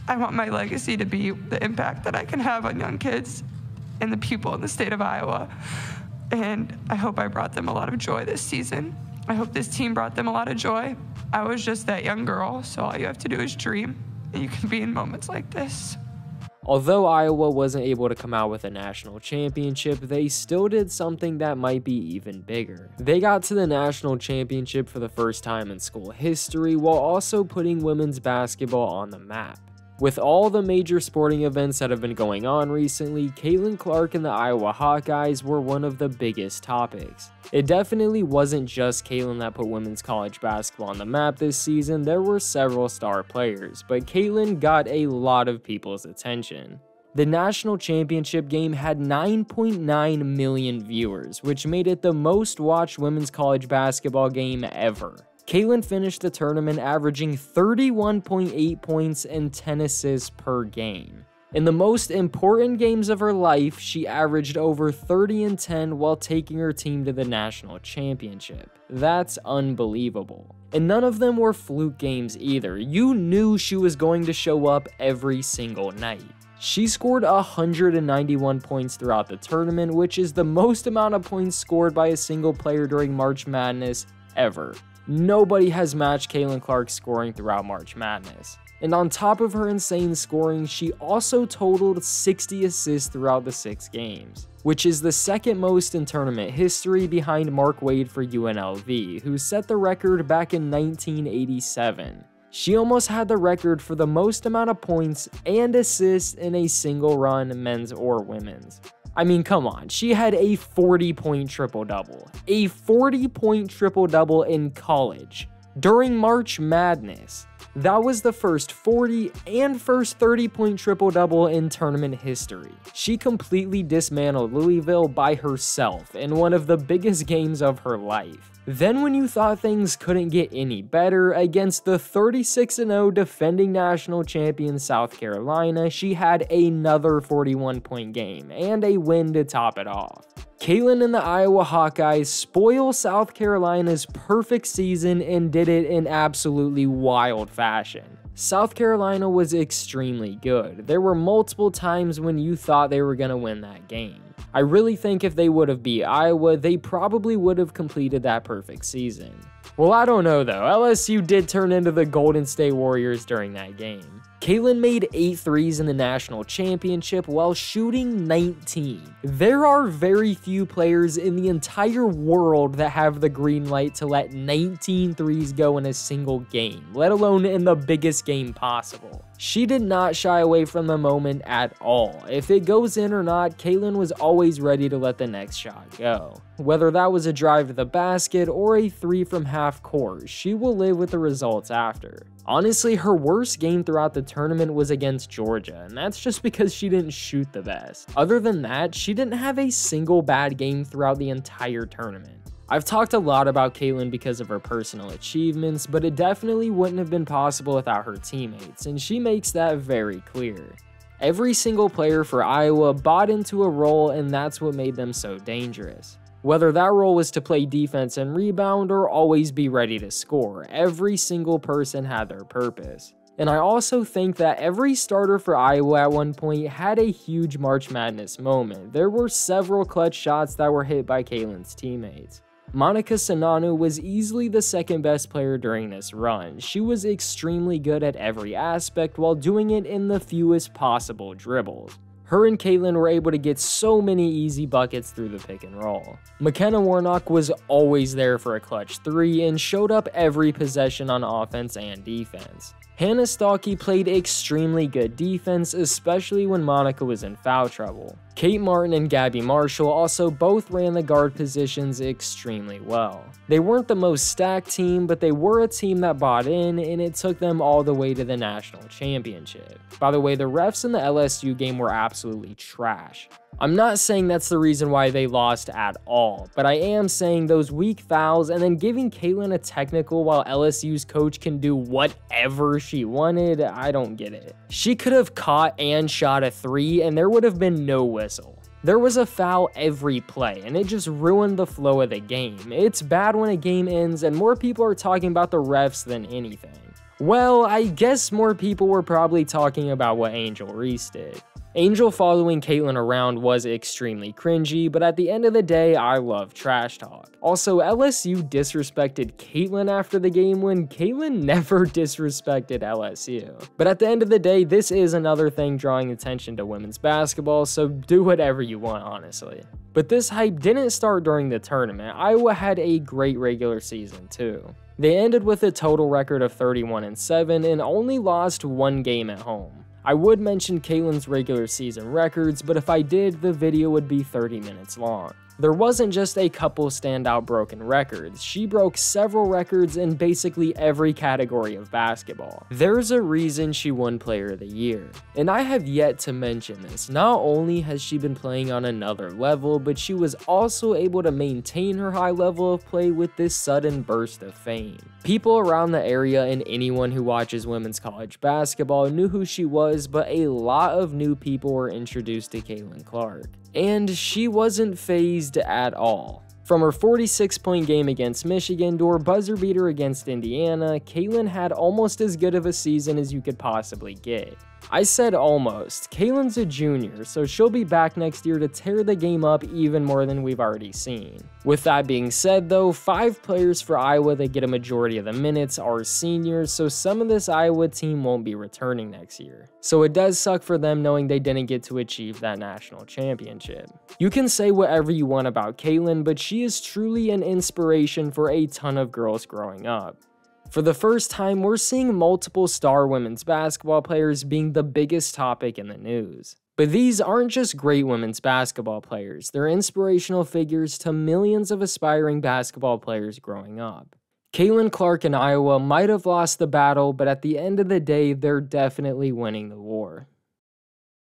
I want my legacy to be the impact that I can have on young kids and the people in the state of Iowa. And I hope I brought them a lot of joy this season. I hope this team brought them a lot of joy. I was just that young girl, so all you have to do is dream, and you can be in moments like this. Although Iowa wasn't able to come out with a national championship, they still did something that might be even bigger. They got to the national championship for the first time in school history while also putting women's basketball on the map. With all the major sporting events that have been going on recently, Caitlin Clark and the Iowa Hawkeyes were one of the biggest topics. It definitely wasn't just Caitlin that put women's college basketball on the map this season. There were several star players, but Caitlin got a lot of people's attention. The national championship game had 9.9 million viewers, which made it the most watched women's college basketball game ever. Caitlin finished the tournament averaging 31.8 points and 10 assists per game. In the most important games of her life, she averaged over 30 and 10 while taking her team to the national championship. That's unbelievable. And none of them were fluke games either. You knew she was going to show up every single night. She scored 191 points throughout the tournament, which is the most amount of points scored by a single player during March Madness ever. Nobody has matched Caitlin Clark's scoring throughout March Madness. And on top of her insane scoring, she also totaled 60 assists throughout the 6 games, which is the second most in tournament history behind Mark Wade for UNLV, who set the record back in 1987. She almost had the record for the most amount of points and assists in a single run, men's or women's. I mean, come on, she had a 40-point triple-double. A 40-point triple-double in college during March Madness. That was the first 40 and first 30-point triple-double in tournament history. She completely dismantled Louisville by herself in one of the biggest games of her life. Then when you thought things couldn't get any better, against the 36-0 defending national champion South Carolina, she had another 41-point game and a win to top it off. Caitlin and the Iowa Hawkeyes spoiled South Carolina's perfect season and did it in absolutely wild fashion. South Carolina was extremely good. There were multiple times when you thought they were going to win that game. I really think if they would have beat Iowa, they probably would have completed that perfect season. Well, I don't know though. LSU did turn into the Golden State Warriors during that game. Caitlin made 8 threes in the national championship while shooting 19. There are very few players in the entire world that have the green light to let 19 threes go in a single game, let alone in the biggest game possible. She did not shy away from the moment at all. If it goes in or not, Caitlin was always ready to let the next shot go. Whether that was a drive to the basket or a 3 from half court, she will live with the results after. Honestly, her worst game throughout the tournament was against Georgia, and that's just because she didn't shoot the best. Other than that, she didn't have a single bad game throughout the entire tournament. I've talked a lot about Caitlin because of her personal achievements, but it definitely wouldn't have been possible without her teammates, and she makes that very clear. Every single player for Iowa bought into a role, and that's what made them so dangerous. Whether that role was to play defense and rebound or always be ready to score, every single person had their purpose. And I also think that every starter for Iowa at one point had a huge March Madness moment. There were several clutch shots that were hit by Caitlin's teammates. Monica Sananu was easily the second best player during this run. She was extremely good at every aspect while doing it in the fewest possible dribbles. Her and Caitlin were able to get so many easy buckets through the pick and roll. McKenna Warnock was always there for a clutch 3 and showed up every possession on offense and defense. Hannah Stalkey played extremely good defense, especially when Monica was in foul trouble. Kate Martin and Gabby Marshall also both ran the guard positions extremely well. They weren't the most stacked team, but they were a team that bought in, and it took them all the way to the national championship. By the way, the refs in the LSU game were absolutely trash. I'm not saying that's the reason why they lost at all, but I am saying those weak fouls and then giving Caitlin a technical while LSU's coach can do whatever she wanted, I don't get it. She could have caught and shot a 3 and there would have been no whistle. There was a foul every play and it just ruined the flow of the game. It's bad when a game ends and more people are talking about the refs than anything. Well, I guess more people were probably talking about what Angel Reese did. Angel following Caitlyn around was extremely cringy, but at the end of the day, I love trash talk. Also, LSU disrespected Caitlyn after the game when Caitlyn never disrespected LSU. But at the end of the day, this is another thing drawing attention to women's basketball, so do whatever you want, honestly. But this hype didn't start during the tournament. Iowa had a great regular season too. They ended with a total record of 31-7 and only lost one game at home. I would mention Caitlyn's regular season records, but if I did, the video would be 30 minutes long. There wasn't just a couple standout broken records, she broke several records in basically every category of basketball. There's a reason she won Player of the Year. And I have yet to mention this, not only has she been playing on another level, but she was also able to maintain her high level of play with this sudden burst of fame. People around the area and anyone who watches women's college basketball knew who she was, but a lot of new people were introduced to Caitlin Clark. And she wasn't fazed at all. From her 46-point game against Michigan to her buzzer beater against Indiana, Caitlyn had almost as good of a season as you could possibly get. I said almost. Caitlyn's a junior, so she'll be back next year to tear the game up even more than we've already seen. With that being said though, 5 players for Iowa that get a majority of the minutes are seniors, so some of this Iowa team won't be returning next year. So it does suck for them knowing they didn't get to achieve that national championship. You can say whatever you want about Caitlyn, but she is truly an inspiration for a ton of girls growing up. For the first time, we're seeing multiple star women's basketball players being the biggest topic in the news. But these aren't just great women's basketball players, they're inspirational figures to millions of aspiring basketball players growing up. Caitlin Clark and Iowa might have lost the battle, but at the end of the day, they're definitely winning the war.